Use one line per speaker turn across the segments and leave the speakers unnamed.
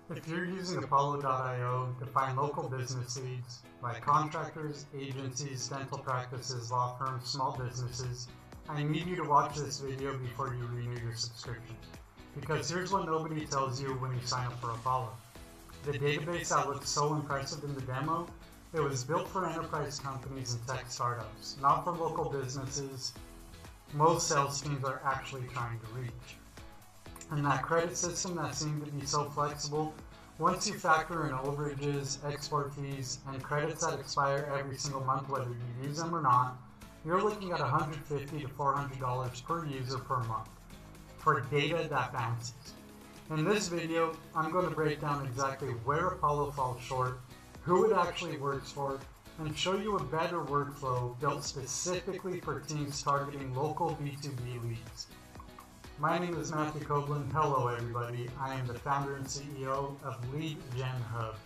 If you're using Apollo.io to find local business leads like contractors, agencies, dental practices, law firms, small businesses, I need you to watch this video before you renew your subscription. Because here's what nobody tells you when you sign up for Apollo. The database that looks so impressive in the demo, it was built for enterprise companies and tech startups, not for local businesses most sales teams are actually trying to reach. And that credit system that seemed to be so flexible, once you factor in overages, export fees, and credits that expire every single month whether you use them or not, you're looking at $150 to $400 per user per month for data that bounces. In this video, I'm going to break down exactly where Apollo falls short, who it actually works for, and show you a better workflow built specifically for teams targeting local B2B leads. My name is Matthew Copeland. Hello everybody. I am the founder and CEO of Lead Gen Hub,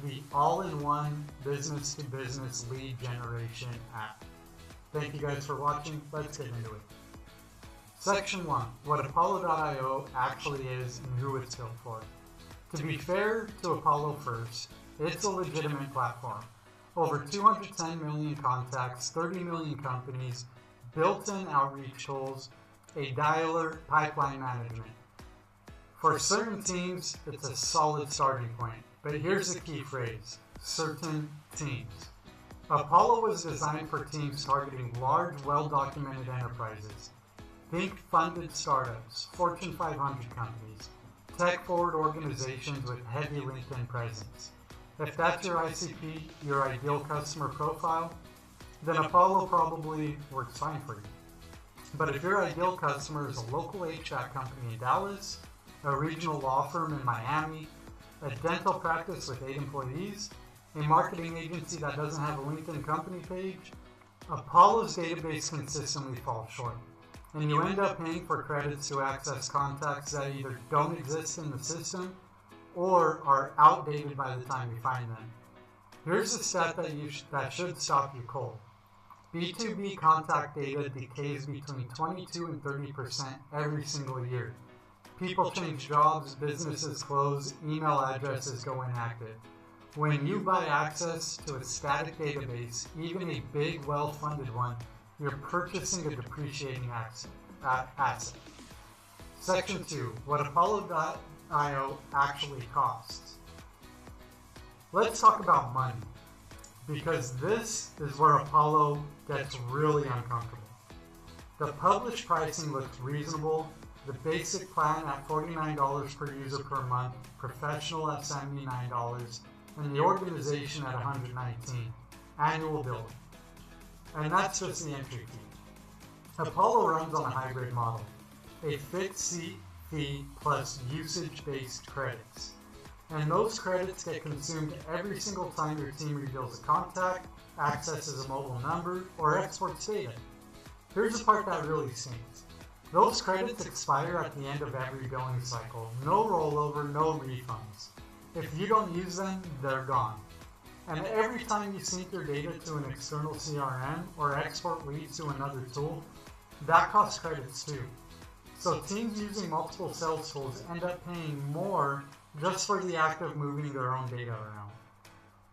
the all-in-one business-to-business lead generation app. Thank you guys for watching. Let's get into it. Section 1. What Apollo.io actually is and who it's built for. To be fair to Apollo first, it's a legitimate platform. Over 210 million contacts, 30 million companies, built-in outreach tools, a dialer, pipeline management. For certain teams, it's a solid starting point. But here's the key phrase, certain teams. Apollo was designed for teams targeting large, well-documented enterprises. Think funded startups, Fortune 500 companies, tech-forward organizations with heavy LinkedIn presence. If that's your ICP, your ideal customer profile, then Apollo probably works fine for you. But if your ideal customer is a local HVAC company in Dallas, a regional law firm in Miami, a dental practice with 8 employees, a marketing agency that doesn't have a LinkedIn company page, Apollo's database consistently falls short. And you end up paying for credits to access contacts that either don't exist in the system or are outdated by the time you find them. Here's a stat that should stop you cold. B2B contact data decays between 22 and 30% every single year. People change jobs, businesses close, email addresses go inactive. When you buy access to a static database, even a big, well-funded one, you're purchasing a depreciating asset. Section 2. What Apollo.io actually costs. Let's talk about money, because this is where Apollo gets really uncomfortable. The published pricing looks reasonable, the basic plan at $49 per user per month, professional at $79, and the organization at $119, annual billing. And that's just the entry fee. Apollo runs on a hybrid model, a fixed fee plus usage-based credits. And those credits get consumed every single time your team reveals a contact, accesses a mobile number, or exports data. Here's the part that really stings. Those credits expire at the end of every billing cycle. No rollover, no refunds. If you don't use them, they're gone. And every time you sync your data to an external CRM or export leads to another tool, that costs credits too. So teams using multiple sales tools end up paying more just for the act of moving their own data around.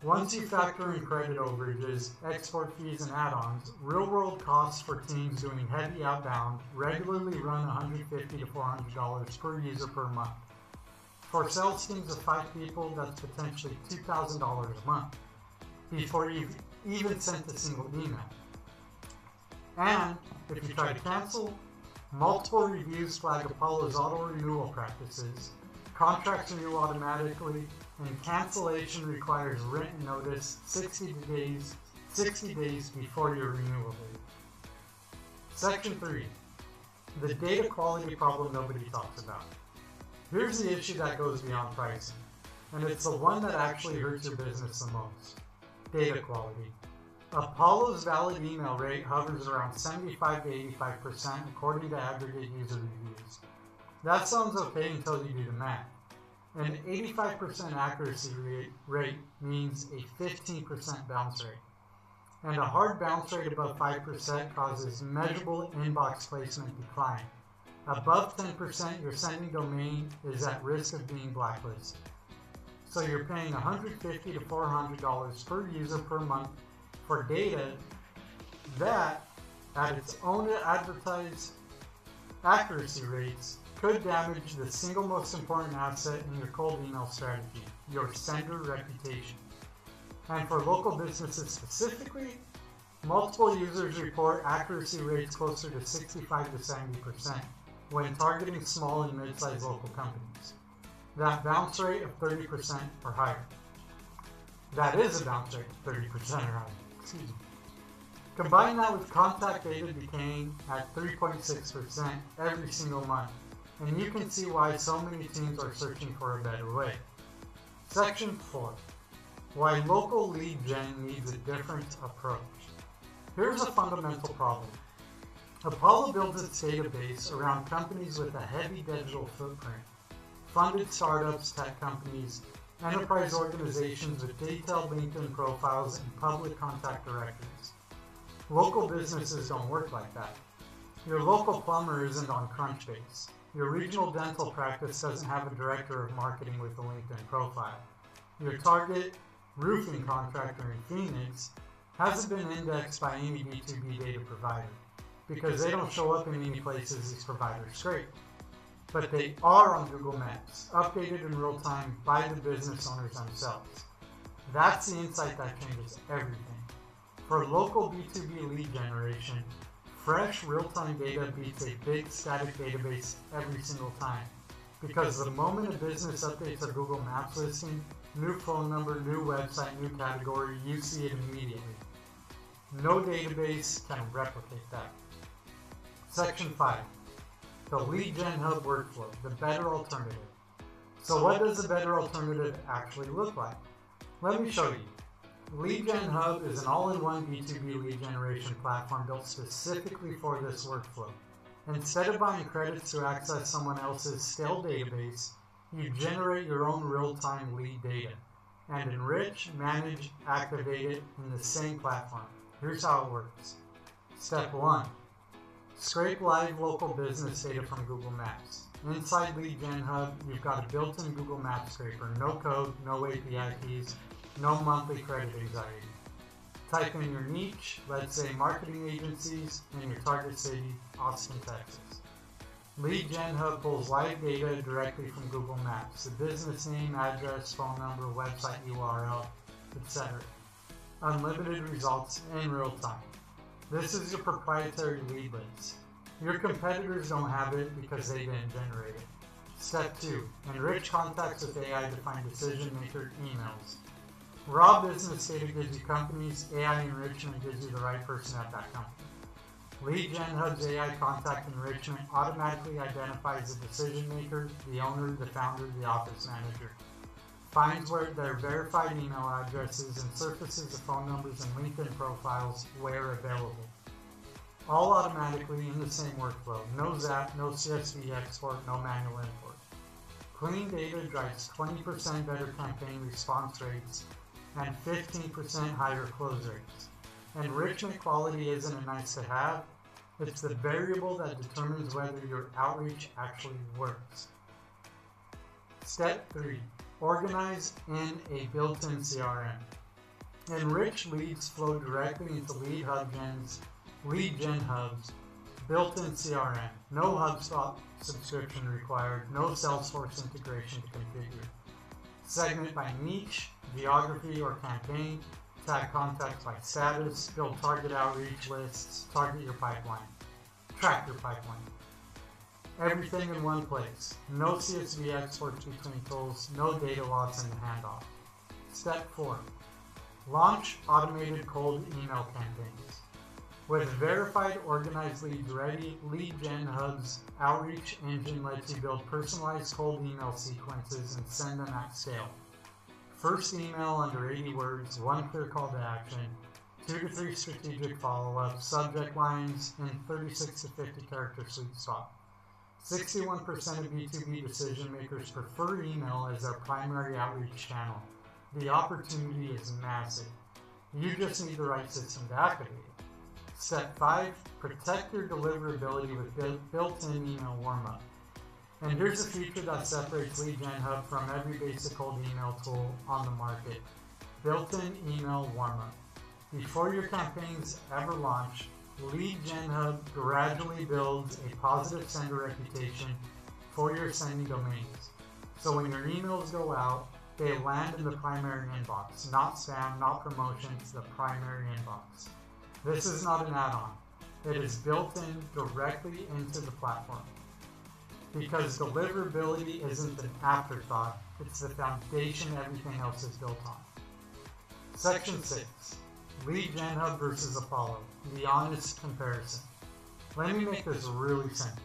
Once you factor in credit overages, export fees, and add-ons, real-world costs for teams doing heavy outbound regularly run $150 to $400 per user per month. For sales teams of 5 people, that's potentially $2,000 a month before you've even sent a single email. And if you try to cancel, multiple reviews flag Apollo's auto-renewal practices, contracts renew automatically, and cancellation requires written notice 60 days before your renewal date. Section 3. The data quality problem nobody talks about. Here's the issue that goes beyond pricing, and it's the one that actually hurts your business the most. Data quality. Apollo's valid email rate hovers around 75 to 85% according to aggregate user reviews. That sounds okay until you do the math. An 85% accuracy rate means a 15% bounce rate. And a hard bounce rate above 5% causes measurable inbox placement decline. Above 10%, your sending domain is at risk of being blacklisted. So you're paying $150 to $400 per user per month for data that, at its own advertised accuracy rates, could damage the single most important asset in your cold email strategy, your sender reputation. And for local businesses specifically, multiple users report accuracy rates closer to 65 to 70% when targeting small and mid-sized local companies. That bounce rate of 30% or higher. That is a bounce rate of 30% or higher. Excuse me. Combine that with contact data decaying at 3.6% every single month, and you can see why so many teams are searching for a better way. Section 4. Why local lead gen needs a different approach. Here's a fundamental problem. Apollo builds its database around companies with a heavy digital footprint, funded startups, tech companies, enterprise organizations with detailed LinkedIn profiles and public contact directories. Local businesses don't work like that. Your local plumber isn't on Crunchbase. Your regional dental practice doesn't have a director of marketing with a LinkedIn profile. Your target roofing contractor in Phoenix hasn't been indexed by any B2B data provider because they don't show up in any places these providers scrape. But they are on Google Maps, updated in real time by the business owners themselves. That's the insight that changes everything. For local B2B lead generation, fresh real-time data beats a big static database every single time. Because the moment a business updates a Google Maps listing, new phone number, new website, new category, you see it immediately. No database can replicate that. Section 5. The Lead Gen Hub workflow, the better alternative. So what does the better alternative actually look like? Let me show you. Lead Gen Hub is an all-in-one B2B lead generation platform built specifically for this workflow. Instead of buying credits to access someone else's stale database, you generate your own real-time lead data and enrich, manage, activate it in the same platform. Here's how it works. Step 1. Scrape live local business data from Google Maps. Inside Lead Gen Hub, you've got a built-in Google Maps scraper, no code, no API keys, no monthly credit anxiety. Type in your niche, let's say marketing agencies, and your target city, Austin, Texas. Lead Gen Hub pulls live data directly from Google Maps, the business name, address, phone number, website URL, etc. Unlimited results in real time. This is your proprietary lead list. Your competitors don't have it because they didn't generate it. Step 2. Enrich contacts with AI-defined decision-maker emails. Raw business data gives you companies, AI enrichment gives you the right person at that company. Lead Gen Hub's AI contact enrichment automatically identifies the decision maker, the owner, the founder, the office manager, finds where their verified email addresses and surfaces the phone numbers and LinkedIn profiles where available. All automatically in the same workflow. No ZAP, no CSV export, no manual import. Clean data drives 20% better campaign response rates and 15% higher close rates. Enrichment quality isn't a nice to have, it's the variable that determines whether your outreach actually works. Step 3. Organize in a built-in CRM. Enrich leads flow directly into Lead Gen Hub's built-in CRM. No HubSpot subscription required, no Salesforce integration to configure. Segment by niche, geography, or campaign. Tag contacts by status. Build target outreach lists. Target your pipeline. Track your pipeline. Everything in one place. No CSV exports between tools. No data loss in the handoff. Step 4. Launch automated cold email campaigns. With verified organized leads ready, Lead Gen Hub's outreach engine lets you build personalized cold email sequences and send them at scale. First email under 80 words, one clear call to action, 2 to 3 strategic follow-ups, subject lines, and 36 to 50 character sweet spot. 61% of B2B decision makers prefer email as their primary outreach channel. The opportunity is massive. You just need the right system to activate it. Step 5. Protect your deliverability with built-in email warm-up. And here's a feature that separates Lead Gen Hub from every basic cold email tool on the market: built-in email warm-up. Before your campaigns ever launch, Lead Gen Hub gradually builds a positive sender reputation for your sending domains. So when your emails go out, they land in the primary inbox, not spam, not promotions, the primary inbox. This is not an add-on. It is built in directly into the platform. Because deliverability isn't an afterthought, it's the foundation everything else is built on. Section 6. Lead Gen Hub versus Apollo, the honest comparison. Let me make this really simple.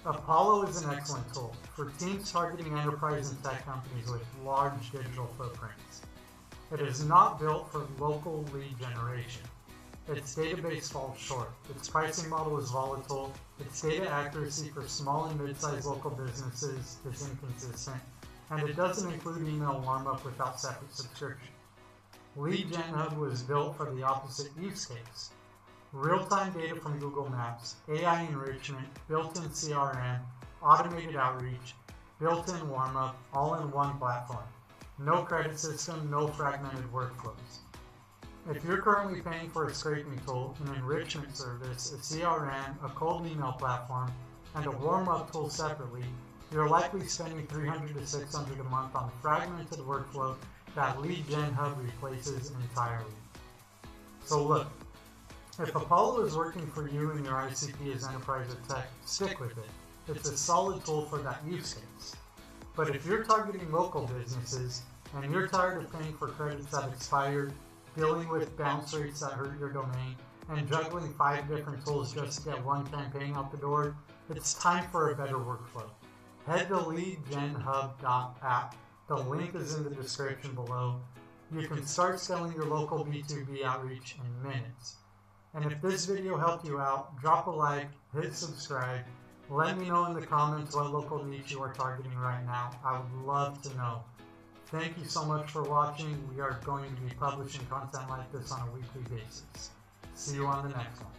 Apollo is an excellent tool for teams targeting enterprise and tech companies with large digital footprints. It is not built for local lead generation. Its database falls short, its pricing model is volatile, its data accuracy for small and mid-sized local businesses is inconsistent, and it doesn't include email warm-up without separate subscription. Lead Gen Hub was built for the opposite use case. Real-time data from Google Maps, AI enrichment, built-in CRM, automated outreach, built-in warm-up, all in one platform. No credit system, no fragmented workflows. If you're currently paying for a scraping tool, an enrichment service, a CRM, a cold email platform, and a warm-up tool separately, you're likely spending $300 to $600 a month on a fragmented workflow that Lead Gen Hub replaces entirely. So look, if Apollo is working for you and your ICP is enterprise or tech, stick with it. It's a solid tool for that use case. But if you're targeting local businesses and you're tired of paying for credits that expired, dealing with bounce rates that hurt your domain, and juggling 5 different tools just to get one campaign out the door, it's time for a better workflow. Head to leadgenhub.app. The link is in the description below. You can start scaling your local B2B outreach in minutes. And if this video helped you out, drop a like, hit subscribe. Let me know in the comments what local niche you are targeting right now. I would love to know. Thank you so much for watching. We are going to be publishing content like this on a weekly basis. See you on the next one.